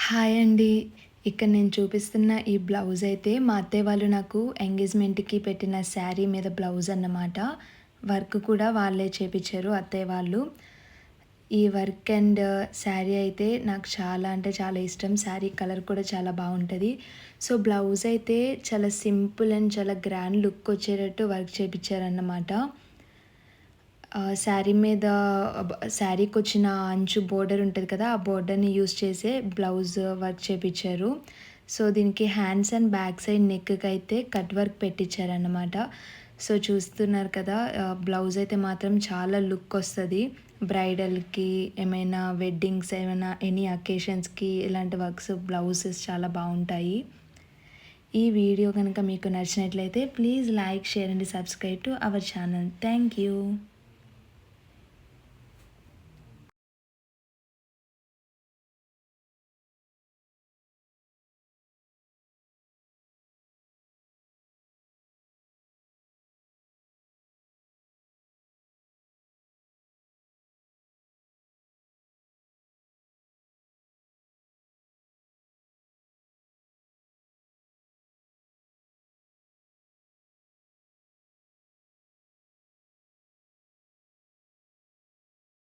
Hi అండి. ఇక్కడ నేను చూపిస్తున్న ఈ బ్లౌజ్ అయితే మా అత్తయ్య వాళ్ళు నాకు ఎంగేజ్‌మెంట్‌కి పెట్టిన శారీ మీద బ్లౌజ్ అన్నమాట. వర్క్ కూడా వాళ్ళే చేపిచ్చారు అత్తయ్య వాళ్ళు. ఈ వర్క్ అండ్ శారీ అయితే నాకు చాలా అంటే చాలా ఇష్టం. శారీ కలర్ కూడా చాలా బావుంటది. సో, బ్లౌజ్ అయితే చాలా సింపుల్ అండ్ చాలా గ్రాండ్ లుక్ వచ్చేటట్టు వర్క్ చేపిచ్చారన్నమాట. శారీ మీద శారీకొచ్చిన అంచు బోర్డర్ ఉంటది కదా! ఆ బోర్డర్‌ని యూజ్ చేసే బ్లౌజ్ వర్క్ చేపిచ్చారు. సో, దీనికి హ్యాండ్స్ అండ్ బ్యాక్ సైడ్ నెక్‌కైతే కట్ వర్క్ పెట్టించారన్నమాట. సో, చూస్తున్నారు కదా! బ్లౌజ్ అయితే మాత్రం చాలా లుక్ ఒస్తది. బ్రైడల్‌కి ఏమైనా వెడ్డింగ్స్ ఏమైనా ఎనీ అకేషన్స్‌కి ఇలాంటి వర్క్స్ బ్లౌజెస్ చాలా బావుంటాయి. ఈ వీడియో గనక మీకు నచ్చినట్లయితే please like, share and subscribe to our channel. Thank you.